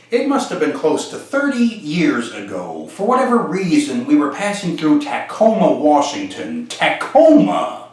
It must have been close to 30 years ago. For whatever reason, we were passing through Tacoma, Washington. Tacoma!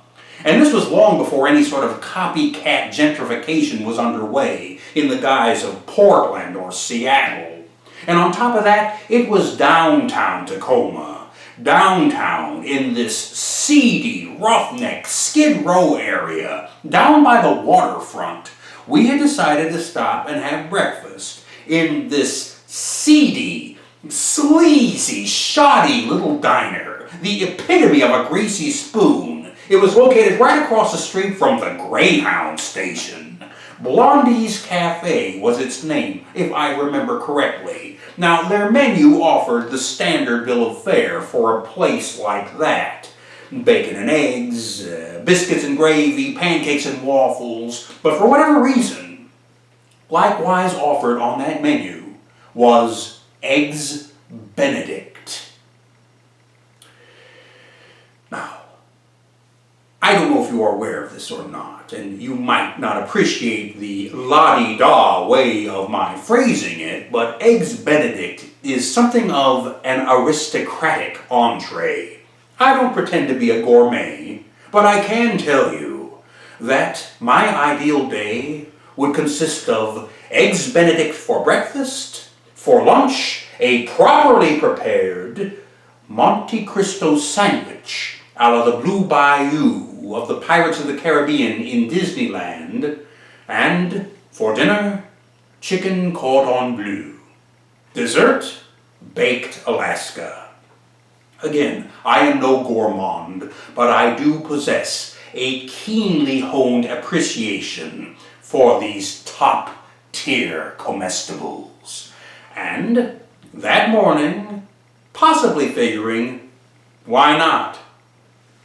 And this was long before any sort of copycat gentrification was underway in the guise of Portland or Seattle. And on top of that, it was downtown Tacoma. Downtown in this seedy, roughneck, Skid Row area, down by the waterfront. We had decided to stop and have breakfast in this seedy, sleazy, shoddy little diner, the epitome of a greasy spoon. It was located right across the street from the Greyhound station. Blondie's Cafe was its name, if I remember correctly. Now, their menu offered the standard bill of fare for a place like that. Bacon and eggs, biscuits and gravy, pancakes and waffles. But for whatever reason, likewise offered on that menu was Eggs Benedict. Now, I don't know if you are aware of this or not, and you might not appreciate the la-di-da way of my phrasing it, but Eggs Benedict is something of an aristocratic entree. I don't pretend to be a gourmet, but I can tell you that my ideal day would consist of Eggs Benedict for breakfast, for lunch, a properly prepared Monte Cristo sandwich a la the Blue Bayou of the Pirates of the Caribbean in Disneyland, and for dinner, chicken cordon bleu. Dessert, baked Alaska. Again, I am no gourmand, but I do possess a keenly honed appreciation for these top-tier comestibles. And that morning, possibly figuring, why not?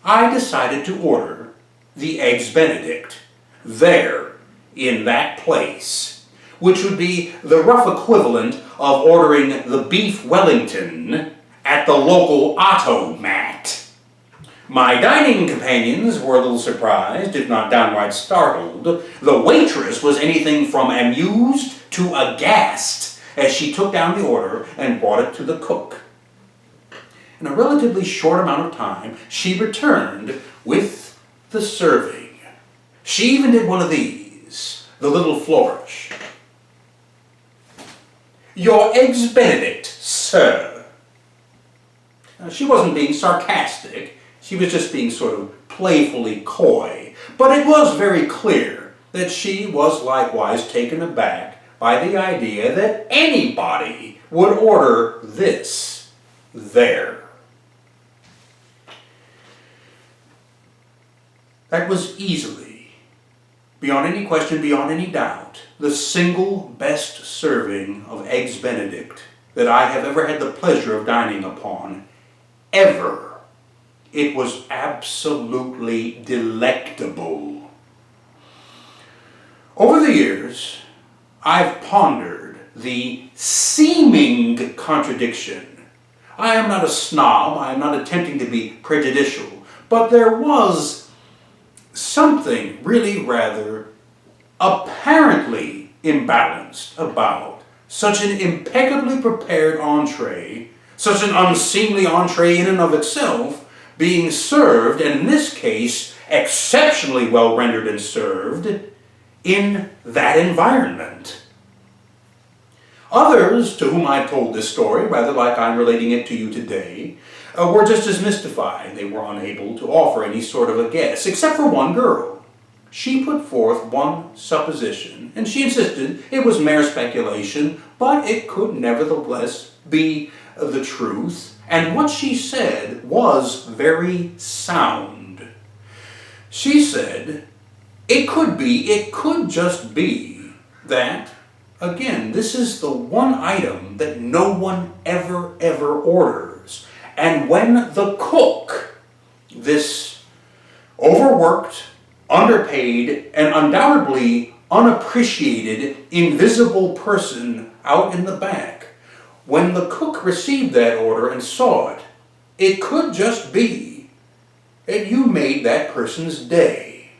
I decided to order the Eggs Benedict there in that place, which would be the rough equivalent of ordering the beef Wellington at the local automat. My dining companions were a little surprised, if not downright startled. The waitress was anything from amused to aghast as she took down the order and brought it to the cook. In a relatively short amount of time, she returned with the serving. She even did one of these, the little flourish. "Your Eggs Benedict, sir." Now, she wasn't being sarcastic. She was just being sort of playfully coy. But it was very clear that she was likewise taken aback by the idea that anybody would order this there. That was easily, beyond any question, beyond any doubt, the single best serving of Eggs Benedict that I have ever had the pleasure of dining upon, ever. It was absolutely delectable. Over the years, I've pondered the seeming contradiction. I am not a snob, I am not attempting to be prejudicial, but there was something really rather apparently imbalanced about such an impeccably prepared entree, such an unseemly entree in and of itself, being served, and in this case, exceptionally well rendered and served, in that environment. Others, to whom I've told this story, rather like I'm relating it to you today, were just as mystified. They were unable to offer any sort of a guess, except for one girl. She put forth one supposition, and she insisted it was mere speculation, but it could nevertheless be the truth, and what she said was very sound. She said, it could just be that, again, this is the one item that no one ever orders. And when the cook, this overworked, underpaid, and undoubtedly unappreciated, invisible person out in the back, when the cook received that order and saw it, it could just be that you made that person's day,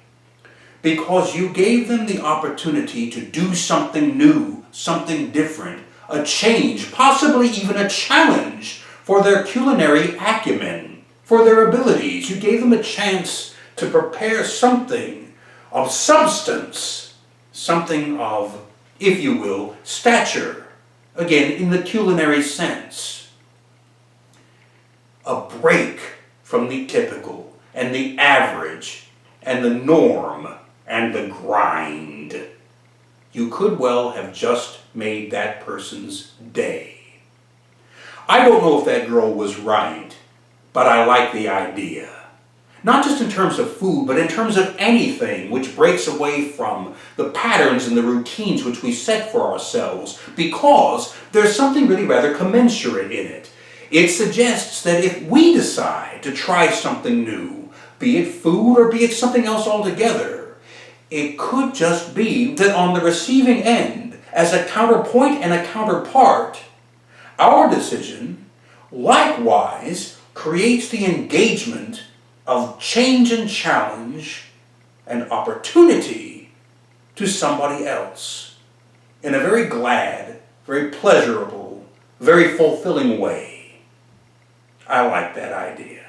because you gave them the opportunity to do something new, something different, a change, possibly even a challenge for their culinary acumen, for their abilities. You gave them a chance to prepare something of substance, something of, if you will, stature, again, in the culinary sense. A break from the typical and the average and the norm and the grind. You could well have just made that person's day. I don't know if that girl was right, but I like the idea. Not just in terms of food, but in terms of anything which breaks away from the patterns and the routines which we set for ourselves, because there's something really rather commensurate in it. It suggests that if we decide to try something new, be it food or be it something else altogether, it could just be that on the receiving end, as a counterpoint and a counterpart, our decision likewise creates the engagement of change and challenge and opportunity to somebody else in a very glad, very pleasurable, very fulfilling way. I like that idea.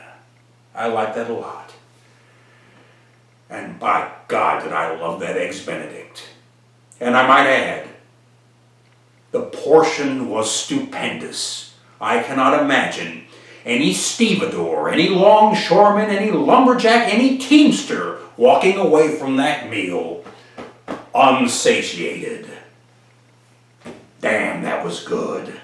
I like that a lot. And by God, did I love that Eggs Benedict. And I might add, the portion was stupendous. I cannot imagine any stevedore, any longshoreman, any lumberjack, any teamster walking away from that meal unsatiated. Damn, that was good.